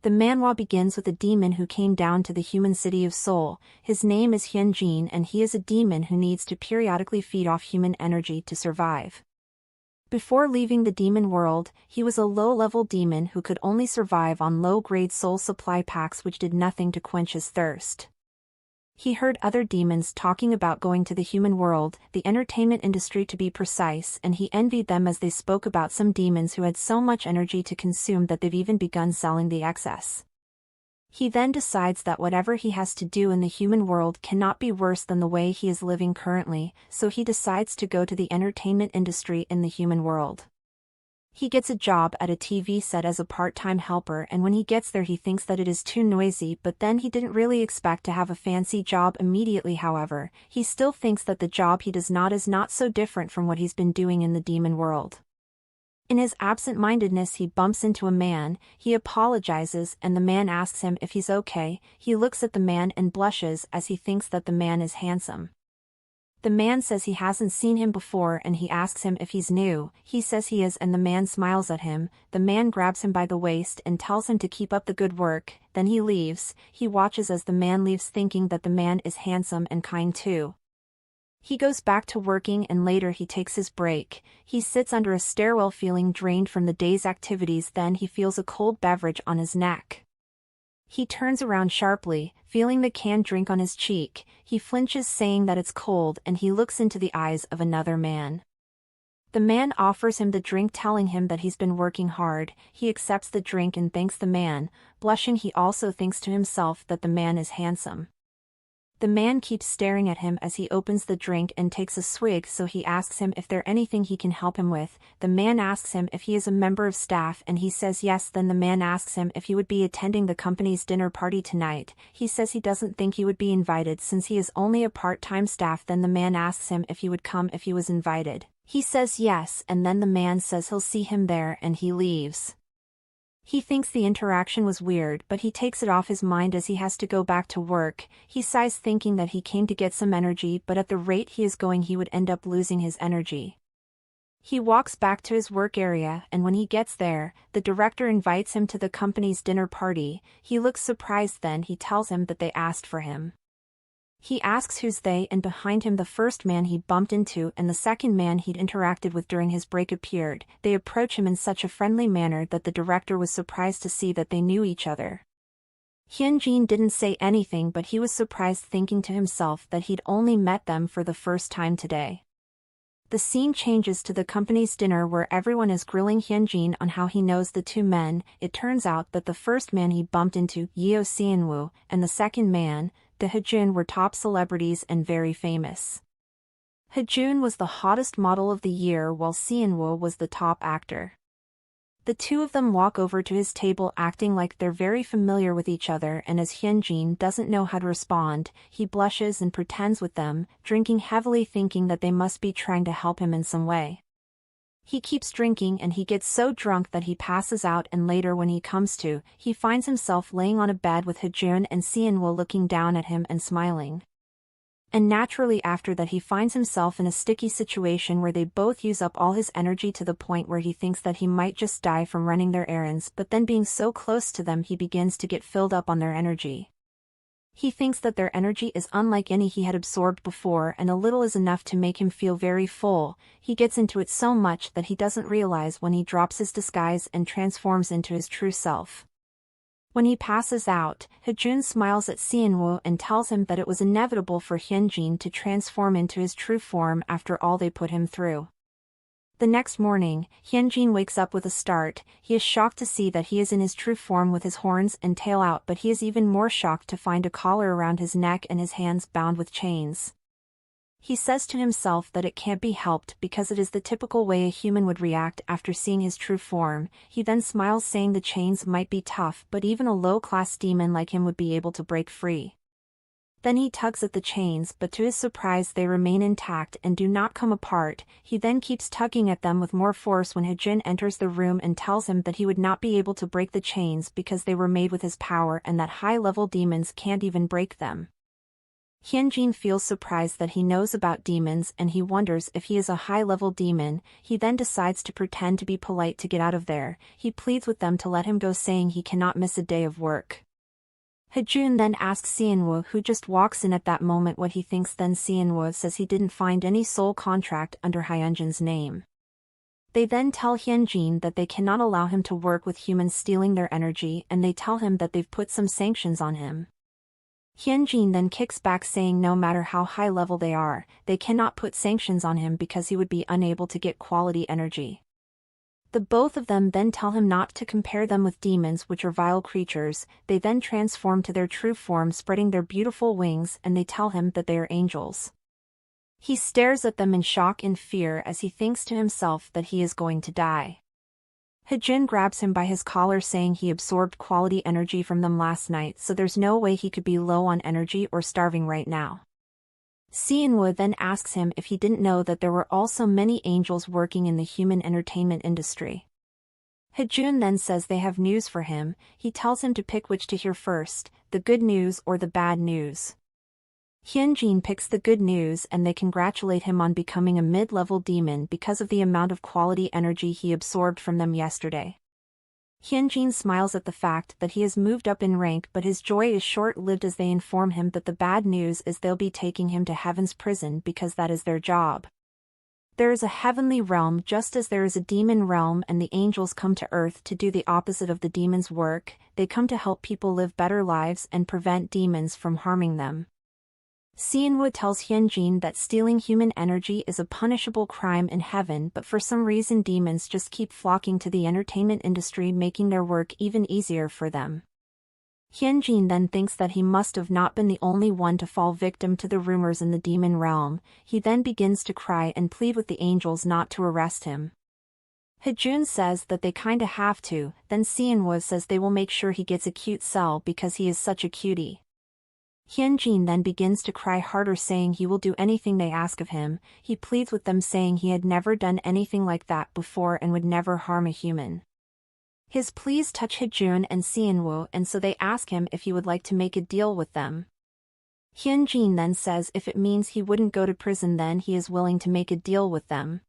The manhwa begins with a demon who came down to the human city of Seoul. His name is Hyunjin and he is a demon who needs to periodically feed off human energy to survive. Before leaving the demon world, he was a low-level demon who could only survive on low-grade soul supply packs which did nothing to quench his thirst. He heard other demons talking about going to the human world, the entertainment industry to be precise, and he envied them as they spoke about some demons who had so much energy to consume that they've even begun selling the excess. He then decides that whatever he has to do in the human world cannot be worse than the way he is living currently, so he decides to go to the entertainment industry in the human world. He gets a job at a TV set as a part-time helper, and when he gets there he thinks that it is too noisy, but then he didn't really expect to have a fancy job immediately. However, he still thinks that the job he does not is not so different from what he's been doing in the demon world. In his absent-mindedness he bumps into a man, he apologizes and the man asks him if he's okay. He looks at the man and blushes as he thinks that the man is handsome. The man says he hasn't seen him before and he asks him if he's new. He says he is and the man smiles at him. The man grabs him by the waist and tells him to keep up the good work, then he leaves. He watches as the man leaves thinking that the man is handsome and kind too. He goes back to working and later he takes his break. He sits under a stairwell feeling drained from the day's activities, then he feels a cold beverage on his neck. He turns around sharply, feeling the canned drink on his cheek. He flinches saying that it's cold and he looks into the eyes of another man. The man offers him the drink telling him that he's been working hard. He accepts the drink and thanks the man. Blushing he also thinks to himself that the man is handsome. The man keeps staring at him as he opens the drink and takes a swig, so he asks him if there's anything he can help him with. The man asks him if he is a member of staff and he says yes. Then the man asks him if he would be attending the company's dinner party tonight. He says he doesn't think he would be invited since he is only a part-time staff. Then the man asks him if he would come if he was invited. He says yes and then the man says he'll see him there and he leaves. He thinks the interaction was weird, but he takes it off his mind as he has to go back to work. He sighs thinking that he came to get some energy, but at the rate he is going he would end up losing his energy. He walks back to his work area and when he gets there, the director invites him to the company's dinner party. He looks surprised, then he tells him that they asked for him. He asks who's they and behind him the first man he bumped into and the second man he'd interacted with during his break appeared. They approach him in such a friendly manner that the director was surprised to see that they knew each other. Hyunjin didn't say anything, but he was surprised, thinking to himself that he'd only met them for the first time today. The scene changes to the company's dinner where everyone is grilling Hyunjin on how he knows the two men. It turns out that the first man he bumped into, Yeo Seonwoo, and the second man, the Hejun, were top celebrities and very famous. Hejun was the hottest model of the year while Seonwoo was the top actor. The two of them walk over to his table acting like they're very familiar with each other, and as Hyunjin doesn't know how to respond, he blushes and pretends with them, drinking heavily thinking that they must be trying to help him in some way. He keeps drinking and he gets so drunk that he passes out, and later when he comes to, he finds himself laying on a bed with Hejun and Seonwoo looking down at him and smiling. And naturally after that he finds himself in a sticky situation where they both use up all his energy to the point where he thinks that he might just die from running their errands, but then being so close to them he begins to get filled up on their energy. He thinks that their energy is unlike any he had absorbed before, and a little is enough to make him feel very full. He gets into it so much that he doesn't realize when he drops his disguise and transforms into his true self. When he passes out, Hejun smiles at Seonwoo and tells him that it was inevitable for Hyunjin to transform into his true form after all they put him through. The next morning, Hyunjin wakes up with a start. He is shocked to see that he is in his true form with his horns and tail out, but he is even more shocked to find a collar around his neck and his hands bound with chains. He says to himself that it can't be helped because it is the typical way a human would react after seeing his true form. He then smiles, saying the chains might be tough, but even a low-class demon like him would be able to break free. Then he tugs at the chains, but to his surprise they remain intact and do not come apart. He then keeps tugging at them with more force when Hejun enters the room and tells him that he would not be able to break the chains because they were made with his power and that high-level demons can't even break them. Hyunjin feels surprised that he knows about demons and he wonders if he is a high-level demon. He then decides to pretend to be polite to get out of there. He pleads with them to let him go, saying he cannot miss a day of work. Hejun then asks Seonwoo, who just walks in at that moment, what he thinks. Then Seonwoo says he didn't find any soul contract under Hyunjin's name. They then tell Hyunjin that they cannot allow him to work with humans stealing their energy, and they tell him that they've put some sanctions on him. Hyunjin then kicks back, saying no matter how high level they are, they cannot put sanctions on him because he would be unable to get quality energy. The both of them then tell him not to compare them with demons, which are vile creatures. They then transform to their true form, spreading their beautiful wings, and they tell him that they are angels. He stares at them in shock and fear as he thinks to himself that he is going to die. Hejun grabs him by his collar, saying he absorbed quality energy from them last night, so there's no way he could be low on energy or starving right now. Seonwoo then asks him if he didn't know that there were also many angels working in the human entertainment industry. Hejun then says they have news for him. He tells him to pick which to hear first, the good news or the bad news. Hyunjin picks the good news and they congratulate him on becoming a mid-level demon because of the amount of quality energy he absorbed from them yesterday. Hyunjin smiles at the fact that he has moved up in rank, but his joy is short-lived as they inform him that the bad news is they'll be taking him to Heaven's prison because that is their job. There is a heavenly realm just as there is a demon realm, and the angels come to earth to do the opposite of the demons' work. They come to help people live better lives and prevent demons from harming them. Seonwoo tells Hyunjin that stealing human energy is a punishable crime in heaven, but for some reason demons just keep flocking to the entertainment industry, making their work even easier for them. Hyunjin then thinks that he must have not been the only one to fall victim to the rumors in the demon realm. He then begins to cry and plead with the angels not to arrest him. Hejun says that they kinda have to, then Seonwoo says they will make sure he gets a cute cell because he is such a cutie. Hyunjin then begins to cry harder, saying he will do anything they ask of him. He pleads with them, saying he had never done anything like that before and would never harm a human. His pleas touch Hejun and Seonwoo, and so they ask him if he would like to make a deal with them. Hyunjin then says if it means he wouldn't go to prison, then he is willing to make a deal with them.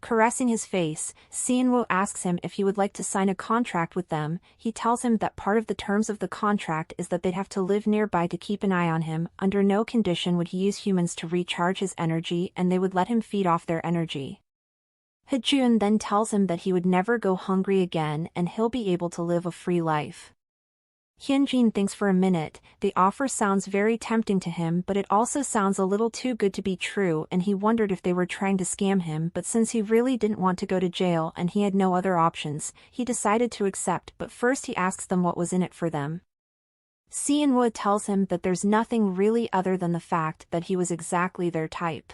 Caressing his face, Seonwoo asks him if he would like to sign a contract with them. He tells him that part of the terms of the contract is that they'd have to live nearby to keep an eye on him. Under no condition would he use humans to recharge his energy, and they would let him feed off their energy. Hejun then tells him that he would never go hungry again and he'll be able to live a free life. Hyunjin thinks for a minute. The offer sounds very tempting to him, but it also sounds a little too good to be true, and he wondered if they were trying to scam him, but since he really didn't want to go to jail and he had no other options, he decided to accept. But first he asks them what was in it for them. Seonwoo tells him that there's nothing really other than the fact that he was exactly their type.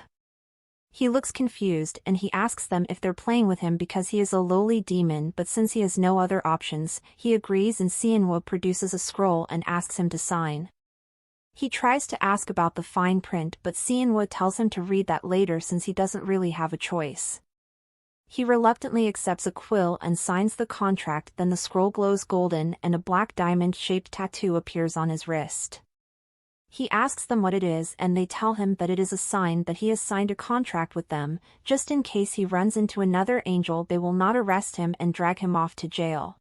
He looks confused and he asks them if they're playing with him because he is a lowly demon, but since he has no other options, he agrees, and Seonwoo produces a scroll and asks him to sign. He tries to ask about the fine print, but Seonwoo tells him to read that later since he doesn't really have a choice. He reluctantly accepts a quill and signs the contract. Then the scroll glows golden and a black diamond-shaped tattoo appears on his wrist. He asks them what it is, and they tell him that it is a sign that he has signed a contract with them. Just in case he runs into another angel, they will not arrest him and drag him off to jail.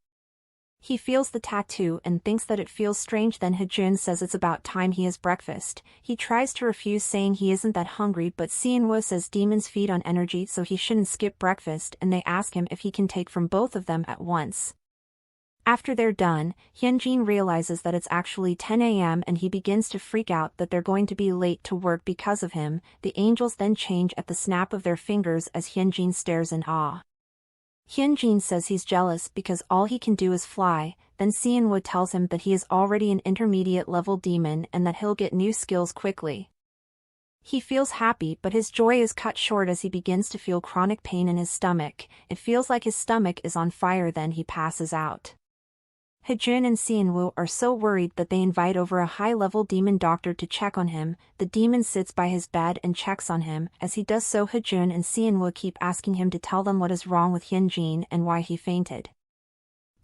He feels the tattoo and thinks that it feels strange. Then Hejun says it's about time he has breakfast. He tries to refuse, saying he isn't that hungry, but Seonwoo says demons feed on energy, so he shouldn't skip breakfast, and they ask him if he can take from both of them at once. After they're done, Hyunjin realizes that it's actually 10 a.m. and he begins to freak out that they're going to be late to work because of him. The angels then change at the snap of their fingers as Hyunjin stares in awe. Hyunjin says he's jealous because all he can do is fly. Then Seonwoo tells him that he is already an intermediate level demon and that he'll get new skills quickly. He feels happy, but his joy is cut short as he begins to feel chronic pain in his stomach. It feels like his stomach is on fire. Then he passes out. Hejun and Seonwoo are so worried that they invite over a high-level demon doctor to check on him. The demon sits by his bed and checks on him. As he does so, Hejun and Seonwoo keep asking him to tell them what is wrong with Hyunjin and why he fainted.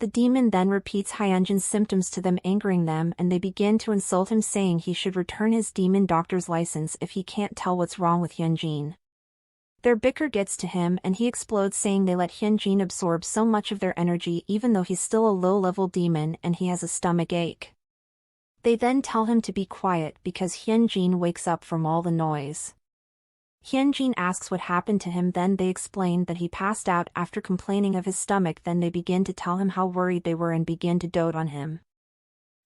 The demon then repeats Hyunjin's symptoms to them, angering them, and they begin to insult him, saying he should return his demon doctor's license if he can't tell what's wrong with Hyunjin. Their bicker gets to him and he explodes, saying they let Hyunjin absorb so much of their energy even though he's still a low-level demon and he has a stomach ache. They then tell him to be quiet because Hyunjin wakes up from all the noise. Hyunjin asks what happened to him, then they explain that he passed out after complaining of his stomach. Then they begin to tell him how worried they were and begin to dote on him.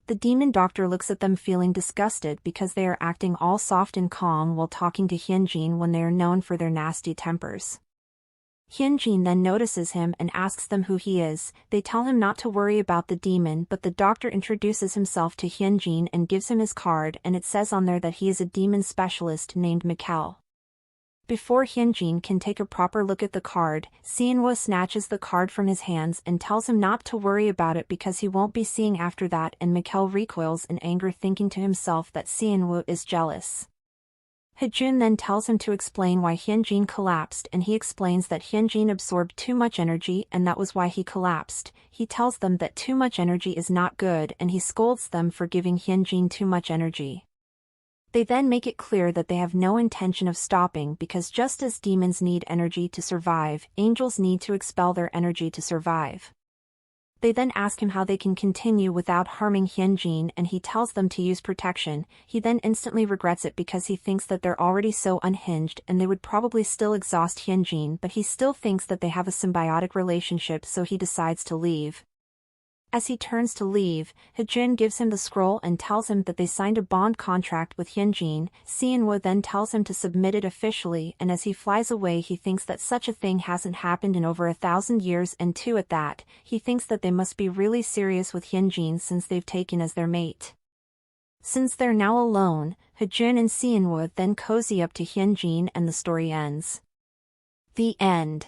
The demon doctor looks at them, feeling disgusted because they are acting all soft and calm while talking to Hyunjin when they are known for their nasty tempers. Hyunjin then notices him and asks them who he is. They tell him not to worry about the demon, but the doctor introduces himself to Hyunjin and gives him his card, and it says on there that he is a demon specialist named Mikkel. Before Hyunjin can take a proper look at the card, Seonwoo snatches the card from his hands and tells him not to worry about it because he won't be seeing after that, and Mikkel recoils in anger, thinking to himself that Seonwoo is jealous. Hejun then tells him to explain why Hyunjin collapsed, and he explains that Hyunjin absorbed too much energy and that was why he collapsed. He tells them that too much energy is not good and he scolds them for giving Hyunjin too much energy. They then make it clear that they have no intention of stopping because just as demons need energy to survive, angels need to expel their energy to survive. They then ask him how they can continue without harming Hyunjin, and he tells them to use protection. He then instantly regrets it because he thinks that they're already so unhinged and they would probably still exhaust Hyunjin, but he still thinks that they have a symbiotic relationship, so he decides to leave. As he turns to leave, Hejun gives him the scroll and tells him that they signed a bond contract with Hyunjin. Seonwoo then tells him to submit it officially, and as he flies away he thinks that such a thing hasn't happened in over 1,000 years, and too at that, he thinks that they must be really serious with Hyunjin since they've taken as their mate. Since they're now alone, Hejun and Seonwoo then cozy up to Hyunjin and the story ends. The end.